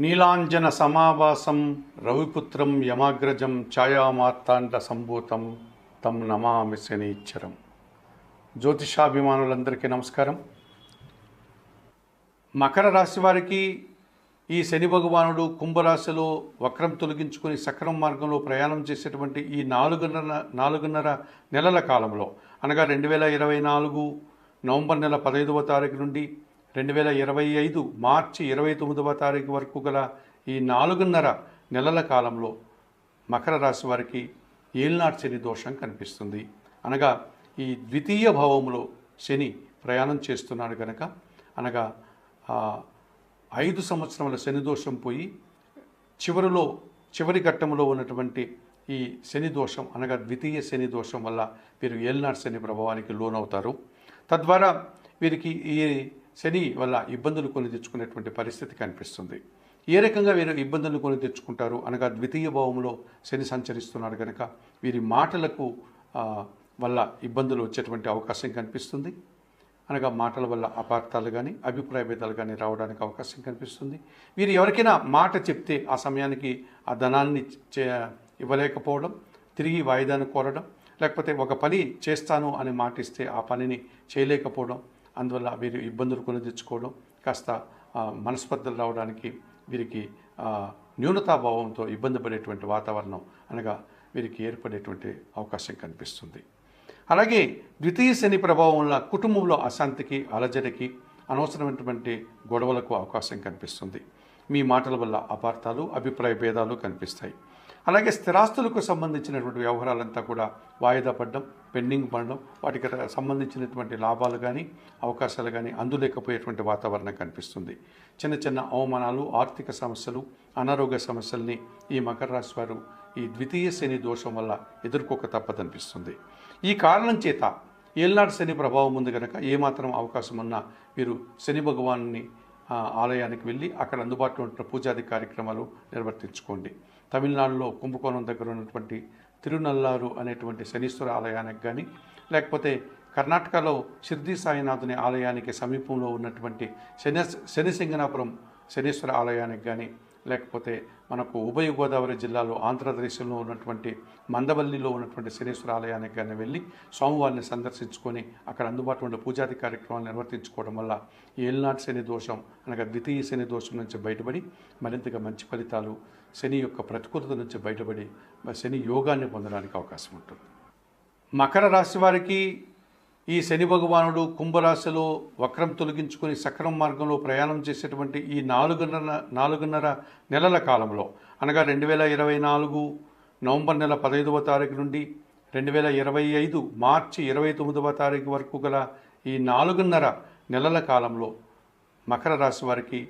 నీలాంజన సమావాసం రవిపుత్రం యమాగ్రజం ఛాయామార్తాండ సంభూతం తం నమామి శనీశ్వరం. జ్యోతిషాభిమానులందరికీ నమస్కారం. మకర రాశి వారికి ఈ శని భగవానుడు కుంభరాశిలో వక్రం తొలగించుకొని సక్రమ మార్గంలో ప్రయాణం చేసేటువంటి ఈ నాలుగున్నర నెలల కాలంలో అనగా 2024 నవంబర్ నెల 15వ తారీఖు నుండి 2025 మార్చి 29వ తారీఖు వరకు గల ఈ 4.5 నెలల కాలంలో మకర రాశి వారికి ఏలినాటి శని దోషం కనిపిస్తుంది. అనగా ఈ ద్వితీయ భావంలో శని ప్రయాణం చేస్తున్నాడు కనుక అనగా 5 సంవత్సరముల శని దోషం పోయి చివరి ఘట్టంలో ఉన్నటువంటి ఈ శని దోషం అనగా ద్వితీయ శని దోషం వల్ల వీరు ఏలినాటి శని ప్రభావానికి లోనవుతారు. తద్వారా వీరికి ఈ శని వల్ల ఇబ్బందులు కొని తెచ్చుకునేటువంటి పరిస్థితి కనిపిస్తుంది. ఏ రకంగా వీరు ఇబ్బందులు కొని తెచ్చుకుంటారు అనగా ద్వితీయ భావంలో శని సంచరిస్తున్నాడు కనుక వీరి మాటలకు వల్ల ఇబ్బందులు వచ్చేటువంటి అవకాశం కనిపిస్తుంది. అనగా మాటల వల్ల అపార్థాలు కానీ అభిప్రాయ భేదాలు కానీ రావడానికి అవకాశం కనిపిస్తుంది. వీరు ఎవరికైనా మాట చెప్తే ఆ సమయానికి ఆ ధనాన్ని ఇవ్వలేకపోవడం, తిరిగి వాయిదాను కోరడం, లేకపోతే ఒక పని చేస్తాను అని మాట ఇస్తే ఆ పనిని చేయలేకపోవడం, అందువల్ల వీరు ఇబ్బందులు కొని తెచ్చుకోవడం, కాస్త మనస్పర్ధలు రావడానికి వీరికి న్యూనతాభావంతో ఇబ్బంది పడేటువంటి వాతావరణం అనగా వీరికి ఏర్పడేటువంటి అవకాశం కనిపిస్తుంది. అలాగే ద్వితీయ శని ప్రభావం వల్ల కుటుంబంలో అశాంతికి, అలజడికి, అనవసరమైనటువంటి గొడవలకు అవకాశం కనిపిస్తుంది. మీ మాటల వల్ల అపార్థాలు, అభిప్రాయ భేదాలు కనిపిస్తాయి. అలాగే స్థిరాస్తులకు సంబంధించినటువంటి వ్యవహారాలంతా కూడా వాయిదా పడడం, పెండింగ్ పడడం, వాటికి సంబంధించినటువంటి లాభాలు కానీ అవకాశాలు కానీ అందులేకపోయేటువంటి వాతావరణం కనిపిస్తుంది. చిన్న చిన్న అవమానాలు, ఆర్థిక సమస్యలు, అనారోగ్య సమస్యల్ని ఈ మకర రాశి వారు ఈ ద్వితీయ శని దోషం వల్ల ఎదుర్కోక తప్పదనిపిస్తుంది. ఈ కారణం చేత ఏలినాటి శని ప్రభావం ఉంది కనుక ఏమాత్రం అవకాశం ఉన్నా వీరు శని భగవాన్ని ఆలయానికి వెళ్ళి అక్కడ అందుబాటులో ఉంటున్న పూజాది కార్యక్రమాలు నిర్వర్తించుకోండి. తమిళనాడులో కుంభకోణం దగ్గర ఉన్నటువంటి తిరునల్లారు అనేటువంటి శనీశ్వర ఆలయానికి కానీ, లేకపోతే కర్ణాటకలో షిర్డీ సాయినాథుని ఆలయానికి సమీపంలో ఉన్నటువంటి శనిసింగనాపురం శనీశ్వర ఆలయానికి కానీ, లేకపోతే మనకు ఉభయ గోదావరి జిల్లాలో ఆంధ్రప్రదేశ్లో ఉన్నటువంటి మందవల్లిలో ఉన్నటువంటి శనీశ్వర ఆలయానికి కానీ వెళ్ళి స్వామివారిని సందర్శించుకొని అక్కడ అందుబాటులో ఉండే పూజాది కార్యక్రమాలు నిర్వర్తించుకోవడం వల్ల ఏలినాటి శని దోషం అనగా ద్వితీయ శని దోషం నుంచి బయటపడి మరింతగా మంచి ఫలితాలు, శని యొక్క ప్రతికూలత నుంచి బయటపడి శని యోగాన్ని పొందడానికి అవకాశం ఉంటుంది. మకర రాశి వారికి ఈ శని భగవానుడు కుంభరాశిలో వక్రం తొలగించుకొని సక్రమ మార్గంలో ప్రయాణం చేసేటువంటి ఈ 4.5 నెలల కాలంలో అనగా 2024 నవంబర్ నెల 15వ తారీఖు నుండి 2025 మార్చి 29వ తారీఖు వరకు గల ఈ 4.5 నెలల కాలంలో మకర రాశి వారికి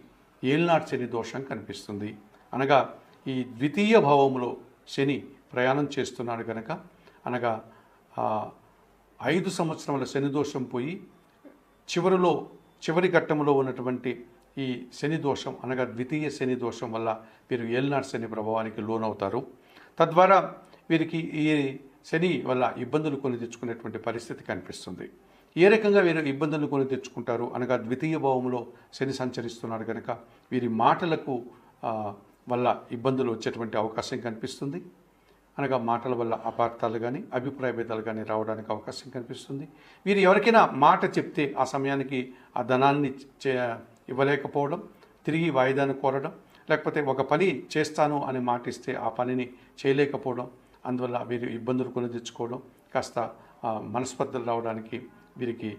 ఏలినాటి శని దోషం కనిపిస్తుంది. అనగా ఈ ద్వితీయ భావంలో శని ప్రయాణం చేస్తున్నాడు కనుక అనగా 5 సంవత్సరముల శని దోషం పోయి చివరి ఘట్టంలో ఉన్నటువంటి ఈ శని దోషం అనగా ద్వితీయ శని దోషం వల్ల వీరు ఏలినాటి శని ప్రభావానికి లోనవుతారు. తద్వారా వీరికి ఈ శని వల్ల ఇబ్బందులు కొని తెచ్చుకునేటువంటి పరిస్థితి కనిపిస్తుంది. ఏ రకంగా వీరు ఇబ్బందులు కొని తెచ్చుకుంటారు అనగా ద్వితీయ భావంలో శని సంచరిస్తున్నాడు కనుక వీరి మాటలకు వల్ల ఇబ్బందులు వచ్చేటువంటి అవకాశం కనిపిస్తుంది. అనగా మాటల వల్ల అపార్థాలు కానీ అభిప్రాయ భేదాలు కానీ రావడానికి అవకాశం కనిపిస్తుంది. వీరు ఎవరికైనా మాట చెప్తే ఆ సమయానికి ఆ ధనాన్ని ఇవ్వలేకపోవడం, తిరిగి వాయిదాను కోరడం, లేకపోతే ఒక పని చేస్తాను అని మాట ఇస్తే ఆ పనిని చేయలేకపోవడం, అందువల్ల వీరు ఇబ్బందులు కొని తెచ్చుకోవడం, కాస్త మనస్పర్ధలు రావడానికి వీరికి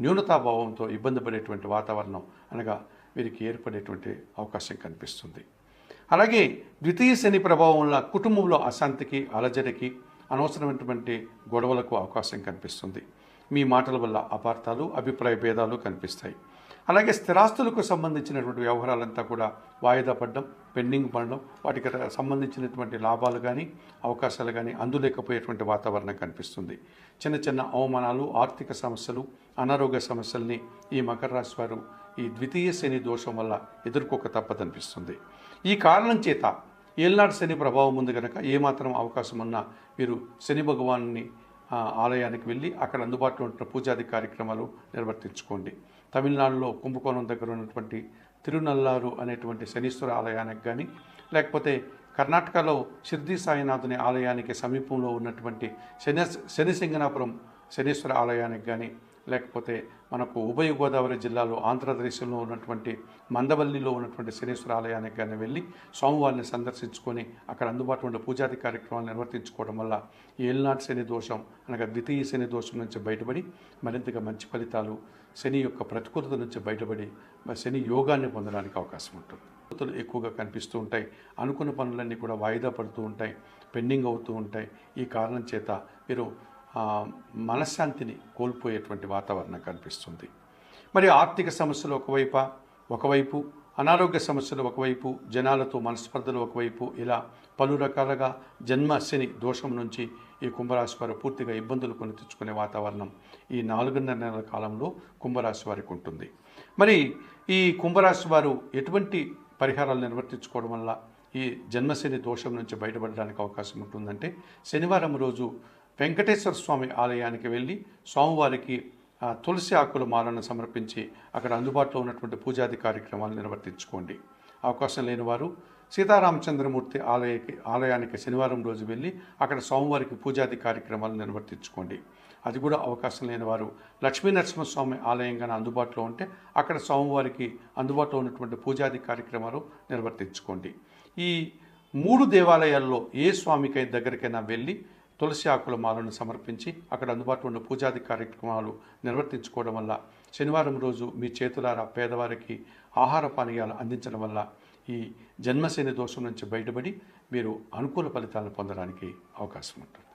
న్యూనతాభావంతో ఇబ్బంది పడేటువంటి వాతావరణం అనగా వీరికి ఏర్పడేటువంటి అవకాశం కనిపిస్తుంది. అలాగే ద్వితీయ శని ప్రభావం వల్ల కుటుంబంలో అశాంతికి, అలజడికి, అనవసరమైనటువంటి గొడవలకు అవకాశం కనిపిస్తుంది. మీ మాటల వల్ల అపార్థాలు, అభిప్రాయ భేదాలు కనిపిస్తాయి. అలాగే స్థిరాస్తులకు సంబంధించినటువంటి వ్యవహారాలంతా కూడా వాయిదా పడడం, పెండింగ్ పడడం, వాటికి సంబంధించినటువంటి లాభాలు కానీ అవకాశాలు కానీ అందులేకపోయేటువంటి వాతావరణం కనిపిస్తుంది. చిన్న చిన్న అవమానాలు, ఆర్థిక సమస్యలు, అనారోగ్య సమస్యల్ని ఈ మకర రాశి వారు ఈ ద్వితీయ శని దోషం వల్ల ఎదుర్కోక తప్పదనిపిస్తుంది. ఈ కారణం చేత ఏలినాటి శని ప్రభావం ఉంది కనుక ఏమాత్రం అవకాశం ఉన్నా వీరు శని భగవాన్ని ఆలయానికి వెళ్ళి అక్కడ అందుబాటులో ఉంటున్న పూజాది కార్యక్రమాలు నిర్వర్తించుకోండి. తమిళనాడులో కుంభకోణం దగ్గర ఉన్నటువంటి తిరునల్లారు అనేటువంటి శనీశ్వర ఆలయానికి కానీ, లేకపోతే కర్ణాటకలో షిర్దీ సాయినాథుని ఆలయానికి సమీపంలో ఉన్నటువంటి శనిసింగనాపురం శనీశ్వర ఆలయానికి కానీ, లేకపోతే మనకు ఉభయ గోదావరి జిల్లాలో ఆంధ్రప్రదేశ్లో ఉన్నటువంటి మందవల్లిలో ఉన్నటువంటి శనీశ్వర ఆలయానికి కానీ వెళ్ళి స్వామివారిని సందర్శించుకొని అక్కడ అందుబాటులో ఉండే పూజాది కార్యక్రమాలు నిర్వర్తించుకోవడం వల్ల ఏల్నాటి శని దోషం అనగా ద్వితీయ శని దోషం నుంచి బయటపడి మరింతగా మంచి ఫలితాలు, శని యొక్క ప్రతికూలత నుంచి బయటపడి శని యోగాన్ని పొందడానికి అవకాశం ఉంటుంది. ఎక్కువగా కనిపిస్తూ ఉంటాయి. అనుకున్న పనులన్నీ కూడా వాయిదా పడుతూ ఉంటాయి, పెండింగ్ అవుతూ ఉంటాయి. ఈ కారణం చేత మీరు మనశ్శాంతిని కోల్పోయేటువంటి వాతావరణం కనిపిస్తుంది. మరి ఆర్థిక సమస్యలు ఒకవైపు, అనారోగ్య సమస్యలు ఒకవైపు, జనాలతో మనస్పర్ధలు ఒకవైపు, ఇలా పలు రకాలుగా జన్మశని దోషం నుంచి ఈ కుంభరాశి వారు పూర్తిగా ఇబ్బందులు కొని తెచ్చుకునే వాతావరణం ఈ 4.5 నెలల కాలంలో కుంభరాశి వారికి ఉంటుంది. మరి ఈ కుంభరాశి వారు ఎటువంటి పరిహారాలు నిర్వర్తించుకోవడం వల్ల ఈ జన్మశని దోషం నుంచి బయటపడడానికి అవకాశం ఉంటుందంటే, శనివారం రోజు వెంకటేశ్వర స్వామి ఆలయానికి వెళ్ళి స్వామివారికి తులసి ఆకుల మాలను సమర్పించి అక్కడ అందుబాటులో ఉన్నటువంటి పూజాది కార్యక్రమాలు నిర్వర్తించుకోండి. అవకాశం లేని వారు సీతారామచంద్రమూర్తి ఆలయానికి శనివారం రోజు వెళ్ళి అక్కడ స్వామివారికి పూజాది కార్యక్రమాలు నిర్వర్తించుకోండి. అది కూడా అవకాశం లేని వారు లక్ష్మీనరసింహస్వామి ఆలయం కానీ అందుబాటులో ఉంటే అక్కడ స్వామివారికి అందుబాటులో ఉన్నటువంటి పూజాది కార్యక్రమాలు నిర్వర్తించుకోండి. ఈ 3 దేవాలయాల్లో ఏ స్వామికి దగ్గరికైనా వెళ్ళి తులసి ఆకుల మాలను సమర్పించి అక్కడ అందుబాటులో ఉన్న పూజాది కార్యక్రమాలు నిర్వర్తించుకోవడం వల్ల శనివారం రోజు మీ చేతులారా పేదవారికి ఆహార పానీయాలు అందించడం వల్ల ఈ జన్మశని దోషం నుంచి బయటపడి మీరు అనుకూల ఫలితాలను పొందడానికి అవకాశం ఉంటుంది.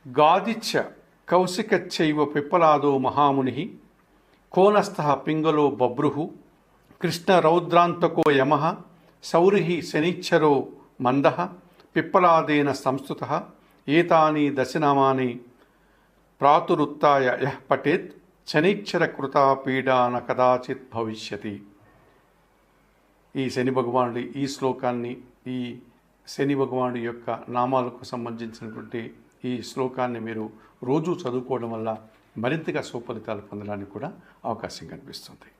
గాదిచ్చ కౌశికచ్చైవ పిప్పలాదో మహాముని కోనస్థ పింగళో బభ్రుః కృష్ణ రౌద్రాంతకో యమః సౌరిః శనిచ్చరో మందః పిప్పలాదేన సంస్థుతః ఏతాని దశనామాని ప్రాతురుత్తాయ యః పఠేత్ శనిచ్చర కృతా పీడా న కదాచిత్ భవిష్యతి. ఈ శని భగవానుడి ఈ శ్లోకాన్ని, ఈ శని భగవానుడి యొక్క నామాలకు సంబంధించినటువంటి ఈ శ్లోకాన్ని మీరు రోజు చదువుకోవడం వల్ల మరింతగా సుఫలితాలు పొందడానికి కూడా అవకాశం కనిపిస్తుంది.